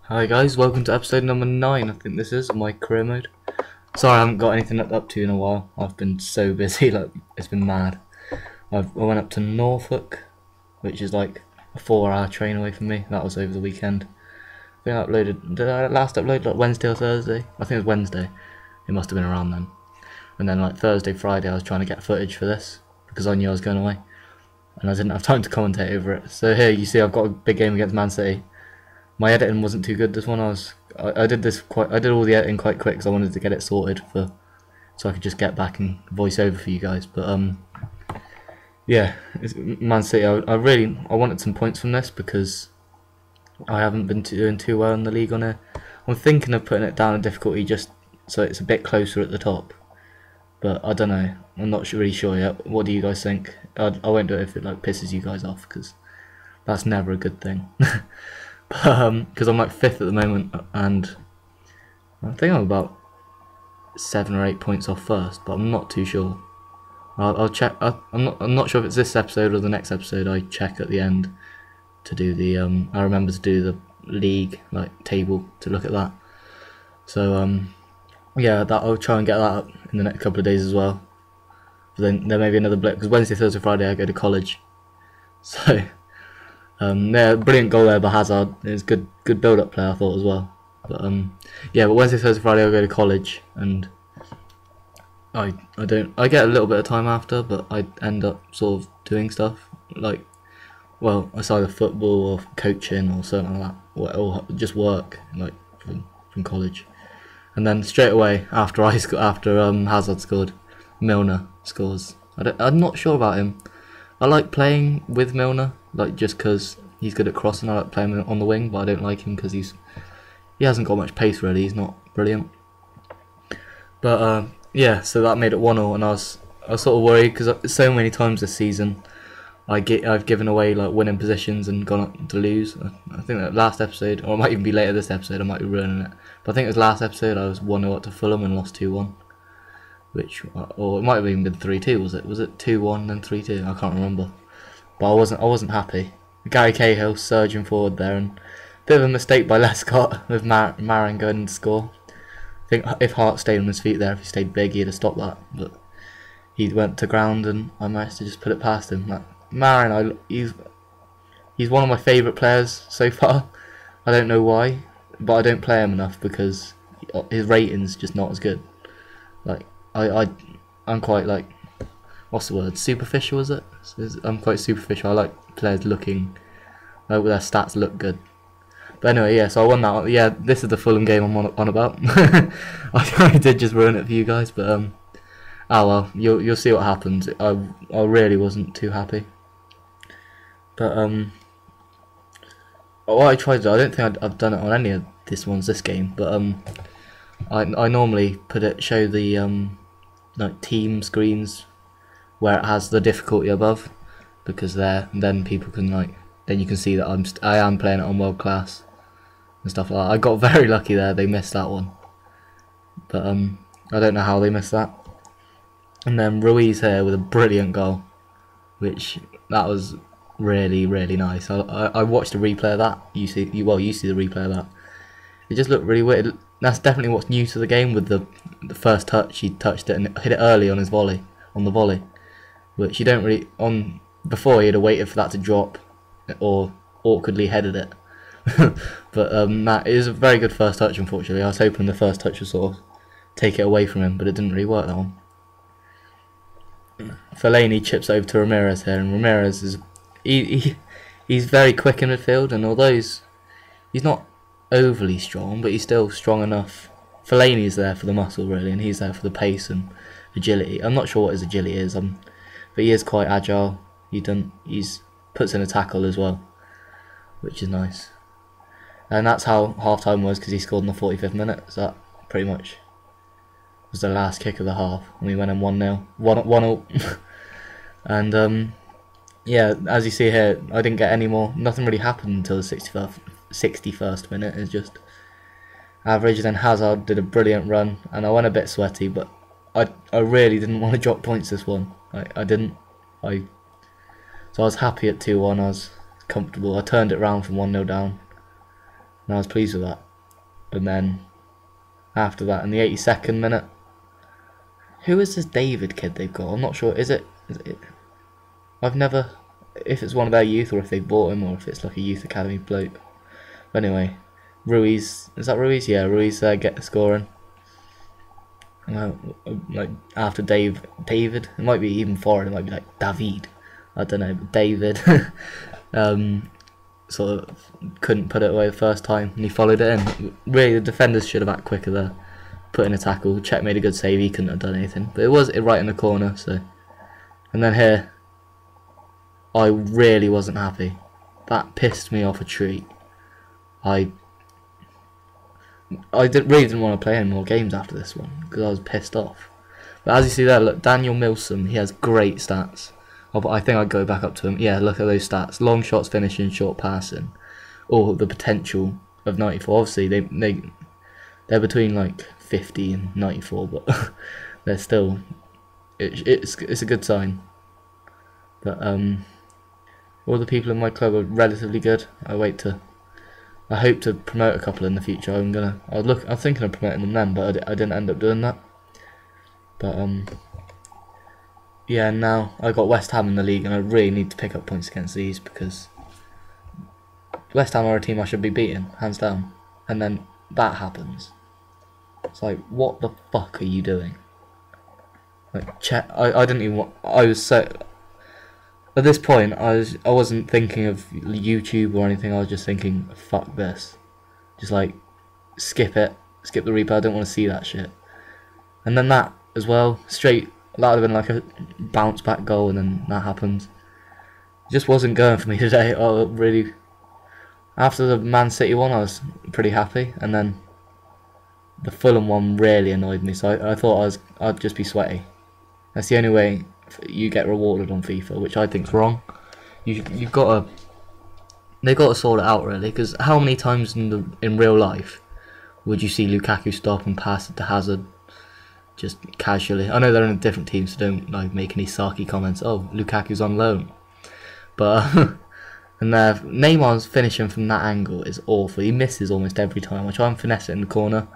Hi guys, welcome to episode number 9, I think this is, of my career mode. Sorry I haven't got anything up to in a while. I've been so busy, like, it's been mad. I went up to Norfolk, which is like a 4-hour train away from me. That was over the weekend. I think I uploaded, did I last upload like Wednesday or Thursday? I think it was Wednesday. It must have been around then. And then like Thursday, Friday I was trying to get footage for this, because I knew I was going away. And I didn't have time to commentate over it. So here you see I've got a big game against Man City. My editing wasn't too good this one. I did all the editing quite quick because I wanted to get it sorted so I could just get back and voice over for you guys. But yeah, it's Man City. I wanted some points from this because I haven't been doing too well in the league on it. I'm thinking of putting it down in difficulty just so it's a bit closer at the top. But I don't know. I'm not really sure yet. What do you guys think? I won't do it if it like pisses you guys off because that's never a good thing. Because I'm like 5th at the moment, and I think I'm about 7 or 8 points off first, but I'm not too sure. I'll check. I'm not sure if it's this episode or the next episode. I check at the end to do the I remember to do the league like table to look at that. So yeah, that I'll try and get that up in the next couple of days as well. But then there may be another blip because Wednesday, Thursday, Friday I go to college, so. Yeah, brilliant goal there by Hazard. It was good build-up play I thought as well. But yeah, but Wednesday, Thursday, Friday I go to college, and I get a little bit of time after, but I end up sort of doing stuff like, well, it's either football or coaching or something like that, or just work like from college. And then straight away after Hazard scored, Milner scores. I'm not sure about him. I like playing with Milner, like just because he's good at crossing. I like playing him on the wing, but I don't like him because he hasn't got much pace really. He's not brilliant. But yeah, so that made it 1-0, and I was sort of worried because so many times this season I've given away like winning positions and gone up to lose. I think that last episode, or it might even be later this episode, I might be ruining it. But I think it was last episode I was 1-0 up to Fulham and lost 2-1. Or it might have even been 3-2, was it? Was it 2-1 then 3-2? I can't remember. But I wasn't happy. Gary Cahill surging forward there, and a bit of a mistake by Lescott with Marin going to score. I think if Hart stayed on his feet there, if he stayed big, he'd have stopped that. But he went to ground, and I managed to just put it past him. Like, Marin, he's one of my favourite players so far. I don't know why, but I don't play him enough because his rating's just not as good. Like I'm quite like, what's the word? Superficial, is it? I'm quite superficial. I like players looking like their stats look good. But anyway, yeah. So I won that one. Yeah, this is the Fulham game I'm on about. I did just ruin it for you guys, but oh well. You'll see what happens. I really wasn't too happy. But what I tried to do, I don't think I've done it on any of this game, but I normally show the like team screens where it has the difficulty above, because then people can then you can see that I am playing it on world class and stuff like that. I got very lucky there. They missed that one, but I don't know how they missed that. And then Ruiz here with a brilliant goal, which that was really nice. I watched a replay of that. You see the replay of that. It just looked really weird. That's definitely what's new to the game with the first touch. He touched it and hit it early on the volley, which you don't really before. He'd have waited for that to drop or awkwardly headed it. But that is a very good first touch. Unfortunately, I was hoping the first touch would sort of take it away from him, but it didn't really work, that one. Fellaini chips over to Ramirez here, and Ramirez is he's very quick in midfield, and although he's not overly strong, but he's still strong enough. Fellaini's there for the muscle really, and he's there for the pace and agility. I'm not sure what his agility is, but he is quite agile. He's puts in a tackle as well, which is nice. And that's how half time was, because he scored in the 45th minute. So that pretty much was the last kick of the half, and we went in 1-0, 1-0. And yeah, as you see here, I didn't get any more. Nothing really happened until the 61st minute. It's just average. Then Hazard did a brilliant run, and I went a bit sweaty, but I really didn't want to drop points this one. I didn't. So I was happy at 2-1. I was comfortable. I turned it round from 1-0 down, and I was pleased with that. And then after that, in the 82nd minute, who is this David kid they've got? I'm not sure. Is it? I've never, if it's one of their youth or if they bought him or if it's like a youth academy bloke. But anyway, Ruiz, is that Ruiz? Yeah, Ruiz get scoring. Like after David, it might be even foreign. It might be like David. I don't know, but David. Sort of couldn't put it away the first time, and he followed it in. Really, the defenders should have acted quicker there. Put in a tackle. Czech made a good save. He couldn't have done anything, but it was right in the corner. So, and then here, I really wasn't happy. That pissed me off a treat. I really didn't want to play any more games after this one because I was pissed off. But as you see there, look, Daniel Milsom, he has great stats. Oh, but I think I'd go back up to him. Yeah, look at those stats: long shots, finishing, short passing, or the potential of 94. Obviously, they're between like 50 and 94, but they're still it's a good sign. But all the people in my club are relatively good. I hope to promote a couple in the future. I'm thinking of promoting them then, but I didn't end up doing that. But yeah, now I got West Ham in the league, and I really need to pick up points against these because West Ham are a team I should be beating, hands down. And then that happens. It's like, what the fuck are you doing? Like, I didn't even want. I was so. At this point, I wasn't thinking of YouTube or anything. I was just thinking, fuck this. Just like, skip it, skip the replay. I don't want to see that shit. And then that as well, straight. That would have been like a bounce back goal, and then that happened. It just wasn't going for me today. I really. After the Man City one, I was pretty happy, and then the Fulham one really annoyed me. So I thought I'd just be sweaty. That's the only way you get rewarded on FIFA, which I think's wrong. They've got to sort it out really, because how many times in real life would you see Lukaku stop and pass it to Hazard just casually? I know they're in a different team, so don't like make any sarky comments. Oh, Lukaku's on loan, but and Neymar's finishing from that angle is awful. He misses almost every time. I try and finesse it in the corner.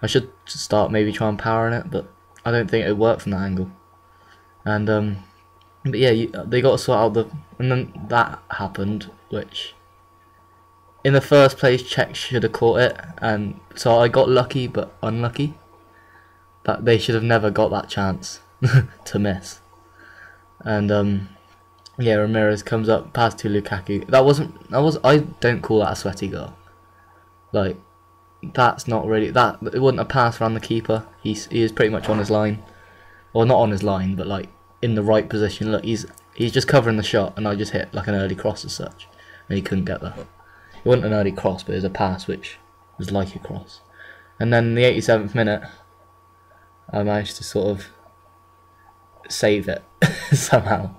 I should start maybe try and powering it, but I don't think it would work from that angle. And but yeah, they got to sort out and then that happened, which in the first place Czech should have caught it, and so I got lucky but unlucky. That they should have never got that chance to miss. And yeah, Ramirez comes up, pass to Lukaku. I don't call that a sweaty goal. Like, that's not really that. It wasn't a pass around the keeper. He is pretty much on his line. Or not on his line, but like in the right position. Look, he's just covering the shot, and I just hit like an early cross as such, and he couldn't get there. It wasn't an early cross, but it was a pass which was like a cross. And then in the 87th minute, I managed to sort of save it somehow.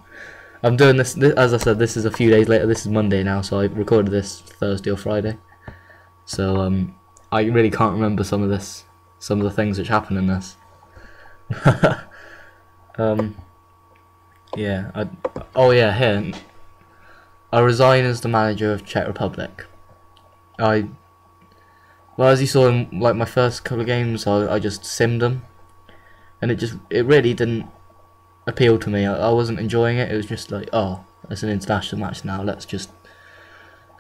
I'm doing this, as I said, this is a few days later. This is Monday now, so I recorded this Thursday or Friday. So I really can't remember some of the things which happened in this. Yeah. Here I resign as the manager of Czech Republic. Well, as you saw in like my first couple of games, I just simmed them, and it really didn't appeal to me. I wasn't enjoying it. It was just like, oh, it's an international match now. Let's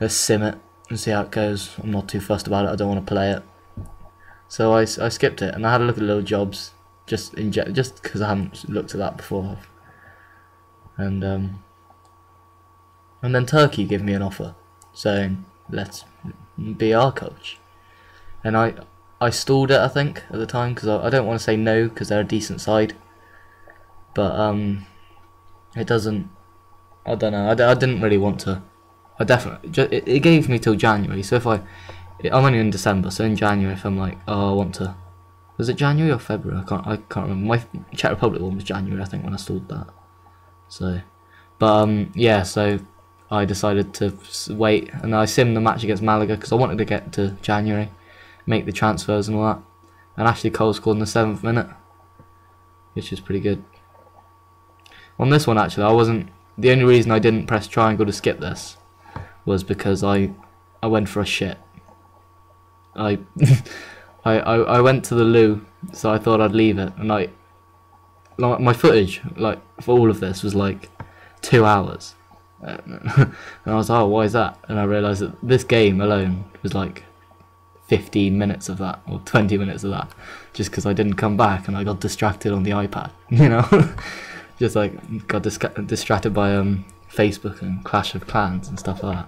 sim it and see how it goes. I'm not too fussed about it. I don't want to play it. So I skipped it, and I had a look at little jobs. Just because I haven't looked at that before, and then Turkey gave me an offer saying let's be our coach, and I stalled it, I think, at the time, because I don't want to say no because they're a decent side, but it doesn't. I don't know. I didn't really want to. I definitely it gave me till January. So I'm only in December, so in January if I'm like, oh, I want to. Was it January or February? I can't remember. My Czech Republic one was January, I think, when I stalled that. So, but yeah. So I decided to wait, and I simmed the match against Malaga because I wanted to get to January, make the transfers and all that. And Ashley Cole scored in the 7th minute, which is pretty good. On this one, actually, I wasn't. The only reason I didn't press triangle to skip this was because I went for a shit. I I went to the loo, so I thought I'd leave it, and like my footage like for all of this was like 2 hours, and I was like, oh, why is that? And I realised that this game alone was like 15 minutes of that, or 20 minutes of that, just because I didn't come back and I got distracted on the iPad, you know. Just like got distracted by Facebook and Clash of Clans and stuff like that,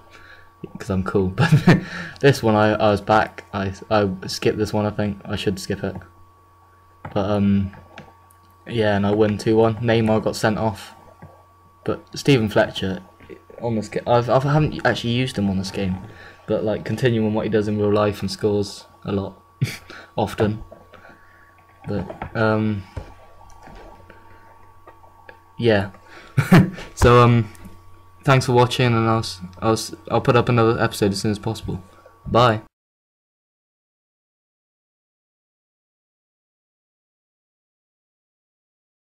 because I'm cool. But this one, I was back. I skipped this one. I think I should skip it. But yeah, and I win 2-1. Neymar got sent off, but Stephen Fletcher on this game, I haven't actually used him on this game, but like continuing what he does in real life and scores a lot, often. But yeah. So thanks for watching, and I'll put up another episode as soon as possible. Bye.